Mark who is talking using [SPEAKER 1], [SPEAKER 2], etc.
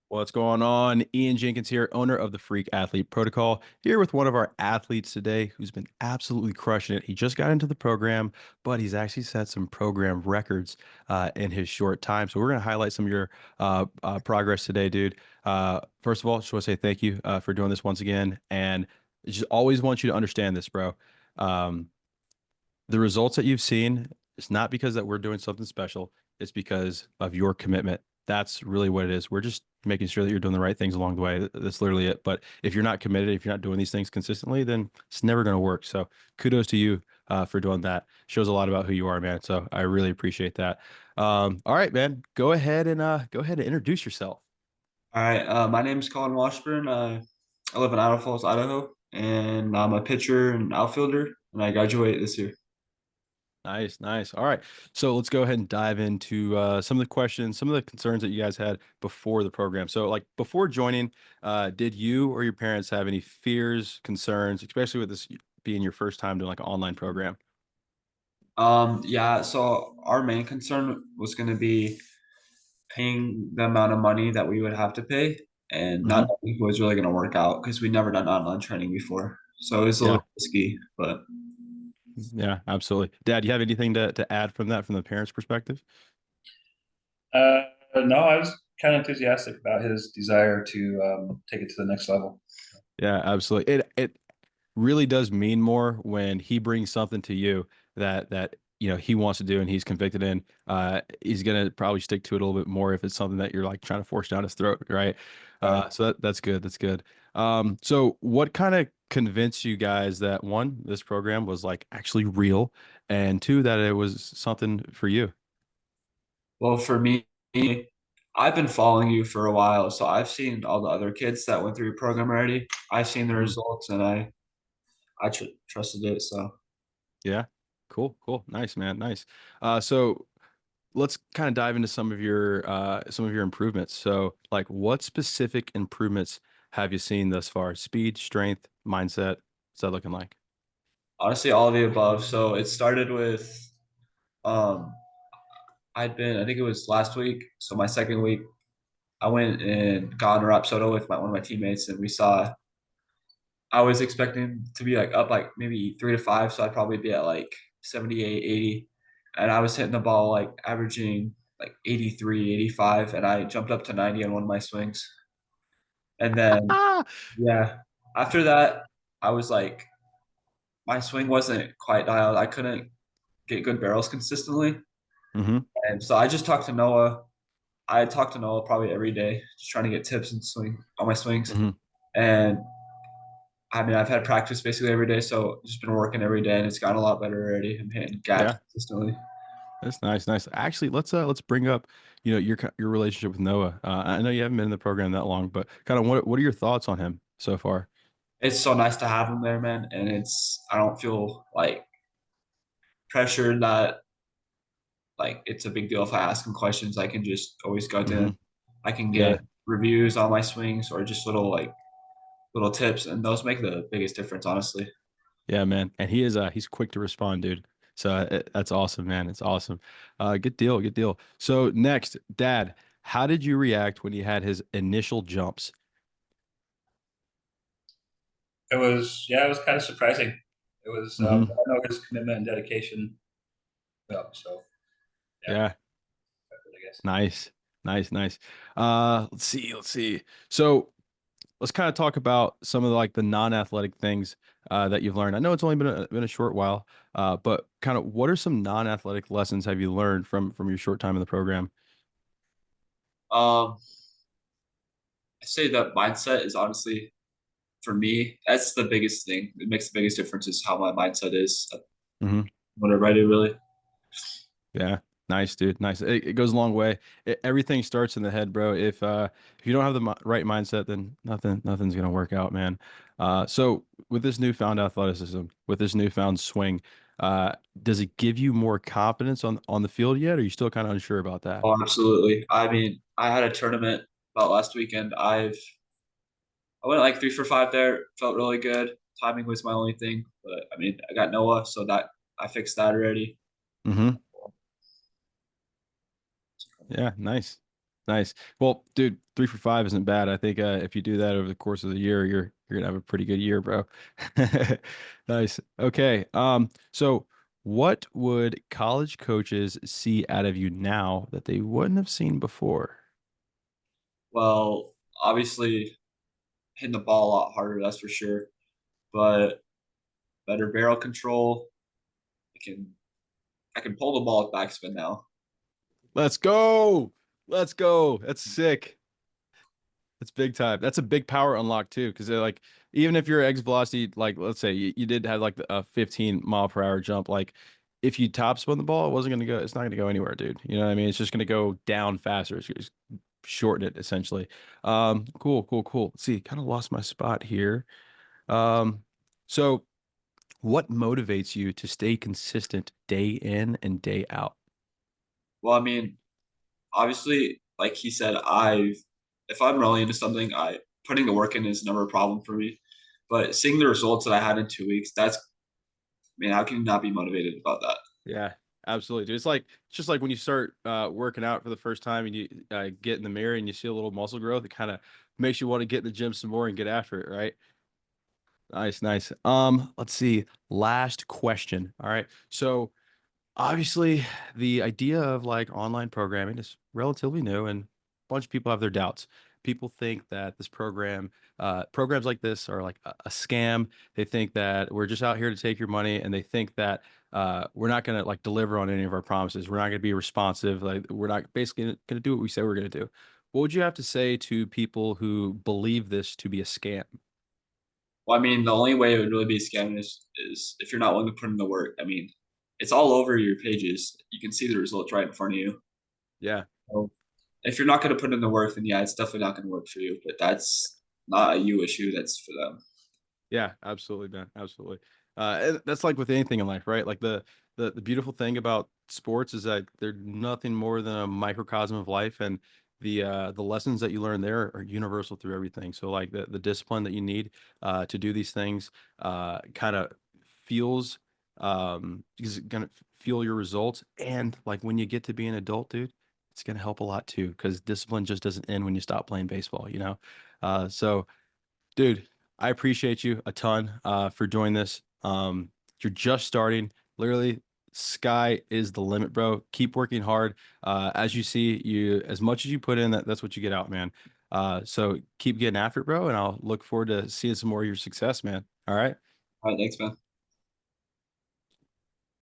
[SPEAKER 1] What's going on? Ian Jenkins here, owner of the Freak Athlete Protocol, here with one of our athletes today who's been absolutely crushing it. He just got into the program, but he's actually set some program records in his short time. So we're going to highlight some of your progress today, dude. First of all, just want to say thank you for doing this once again. And just always want you to understand this, bro. Um, the results that you've seen, it's not because that we're doing something special. It's because of your commitment. That's really what it is. We're just making sure that you're doing the right things along the way. That's literally it. But if you're not committed, if you're not doing these things consistently, then it's never going to work. So kudos to you for doing that. Shows a lot about who you are, man. So I really appreciate that. All right, man. Go ahead and introduce yourself.
[SPEAKER 2] All right, my name is Collin Washburn. I live in Idaho Falls, Idaho, and I'm a pitcher and outfielder, and I graduate this year.
[SPEAKER 1] Nice, nice. All right. So let's go ahead and dive into some of the questions, some of the concerns that you guys had before the program. So, like before joining, did you or your parents have any fears, concerns, especially with this being your first time doing like an online program?
[SPEAKER 2] Yeah, so our main concern was going to be paying the amount of money that we would have to pay, and not
[SPEAKER 1] Hmm.
[SPEAKER 2] knowing if it was really going to work out because we'd never done online training before. So it was a
[SPEAKER 1] Yeah,
[SPEAKER 2] little risky, but
[SPEAKER 1] yeah, absolutely. Dad, you have anything to add from that from the parents' perspective?
[SPEAKER 3] Uh, no, I was kind of enthusiastic about his desire to take it to the next level.
[SPEAKER 1] Yeah, absolutely. It really does mean more when he brings something to you that he wants to do and he's convicted in. He's gonna probably stick to it a little bit more if it's something that you're like trying to force down his throat, right?
[SPEAKER 3] Right.
[SPEAKER 1] So that's good. That's good. So what kind of convinced you guys that one, this program was like actually real, and two, that it was something for you?
[SPEAKER 2] well, for me, I've been following you for a while, so I've seen all the other kids that went through your program already. I've seen the
[SPEAKER 1] Mhm.
[SPEAKER 2] results, and I trusted it. So
[SPEAKER 1] Yeah. Cool. Cool. Nice, man. Nice. So let's kind of dive into some of your improvements. So, like, what specific improvements have you seen thus far? Speed, strength, mindset. What's that looking like?
[SPEAKER 2] honestly, all of the above. So it started with um, I think it was last week. So my second week, I went and got on a rap soda with one of my teammates, and we saw. I was expecting to be like up like maybe 3 to 5, so I'd probably be at like 78, 80, and I was hitting the ball like averaging like 83, 85, and I jumped up to 90 on one of my swings. And then
[SPEAKER 1] Ah.
[SPEAKER 2] yeah, after that, I was like my swing wasn't quite dialed. I couldn't get good barrels consistently.
[SPEAKER 1] Mm-hmm.
[SPEAKER 2] And so I just talked to Noah. I talk to Noah probably every day, just trying to get tips and swing on my swings.
[SPEAKER 1] Mm-hmm.
[SPEAKER 2] And I mean, I've had practice basically every day, so just been working every day, and it's gotten a lot better already. I'm hitting gaps
[SPEAKER 1] Yeah,
[SPEAKER 2] consistently.
[SPEAKER 1] that's nice, nice. Actually, let's bring up, your relationship with Noah. I know you haven't been in the program that long, but kind of what are your thoughts on him so far?
[SPEAKER 2] It's so nice to have him there, man. And I don't feel like pressured that like it's a big deal if I ask him questions. I can just always go to
[SPEAKER 1] Mm-hmm.
[SPEAKER 2] him. I can get
[SPEAKER 1] Yeah,
[SPEAKER 2] reviews on my swings or just little tips, and those make the biggest difference, honestly.
[SPEAKER 1] yeah, man. And he's quick to respond, dude. So that's awesome, man. It's awesome. Good deal, good deal. So next, Dad, how did you react when he had his initial jumps?
[SPEAKER 3] It was kind of surprising. It was,
[SPEAKER 1] Mm-hmm.
[SPEAKER 3] I know his commitment and dedication. So yeah,
[SPEAKER 1] Yeah,
[SPEAKER 3] I guess.
[SPEAKER 1] nice, nice, nice. Let's see. So let's kind of talk about some of like the non-athletic things that you've learned. I know it's only been a short while, but kind of what are some non-athletic lessons have you learned from your short time in the program?
[SPEAKER 2] Um, I say that mindset is honestly for me, that's the biggest thing. It makes the biggest difference is how my mindset is.
[SPEAKER 1] Hmm.
[SPEAKER 2] Whatever I do, really.
[SPEAKER 1] Yeah, nice, dude. Nice. It goes a long way. Everything starts in the head, bro. If you don't have the right mindset, then nothing's gonna work out, man. So with this newfound athleticism, with this newfound swing, does it give you more confidence on the field yet? Or are you still kind of unsure about that?
[SPEAKER 2] Oh, absolutely. I mean, I had a tournament about last weekend. I went like 3 for 5 there. Felt really good. Timing was my only thing, but I mean, I got Noah, so that I fixed that already.
[SPEAKER 1] Hmm. Yeah, nice. Nice. Well, dude, 3 for 5 isn't bad. I think if you do that over the course of the year, you're gonna have a pretty good year, bro. Nice. Okay. So what would college coaches see out of you now that they wouldn't have seen before?
[SPEAKER 2] Well, obviously hitting the ball a lot harder, that's for sure. But better barrel control. I can I can pull the ball with backspin now.
[SPEAKER 1] Let's go. Let's go. That's sick. That's big time. That's a big power unlock too, because they're like, even if your exit velocity, like let's say you did have like a 15 mile per hour jump, like if you topspin the ball, it wasn't gonna go. It's not gonna go anywhere, dude. You know what I mean? It's just gonna go down faster. It's just shorten it essentially. Cool, cool, cool. Let's see, kind of lost my spot here. Um, so what motivates you to stay consistent day in and day out?
[SPEAKER 2] Well, I mean, obviously, like he said, if I'm really into something, I putting the work in is never a problem for me. But seeing the results that I had in 2 weeks, I mean, how can you not be motivated about that?
[SPEAKER 1] Yeah, absolutely, dude. It's just like when you start working out for the first time and you get in the mirror and you see a little muscle growth, it kind of makes you want to get in the gym some more and get after it, right? Nice, nice. Let's see. Last question. All right. So obviously, the idea of like online programming is relatively new, and a bunch of people have their doubts. People think that this programs like this are like a scam. They think that we're just out here to take your money, and they think that we're not going to like deliver on any of our promises. We're not going to be responsive. Like we're not basically going to do what we say we're going to do. What would you have to say to people who believe this to be a scam?
[SPEAKER 2] Well, I mean, the only way it would really be a scam is if you're not willing to put in the work. I mean, it's all over your pages. You can see the results right in front of you.
[SPEAKER 1] Yeah.
[SPEAKER 2] So if you're not going to put in the work, then yeah, it's definitely not going to work for you. But that's not a you issue. That's for them.
[SPEAKER 1] Yeah, absolutely, man. Absolutely. And that's like with anything in life, right? Like the beautiful thing about sports is that they're nothing more than a microcosm of life, and the lessons that you learn there are universal through everything. So like the discipline that you need to do these things kind of feels is gonna feel your results, and like when you get to be an adult, dude, it's gonna help a lot too, because discipline just doesn't end when you stop playing baseball, you know? So dude, I appreciate you a ton for joining this. You're just starting. Literally, sky is the limit, bro. Keep working hard. As you see, you as much as you put in, that's what you get out, man. So keep getting after it, bro, and I'll look forward to seeing some more of your success, man. All right.
[SPEAKER 2] All right, thanks, man.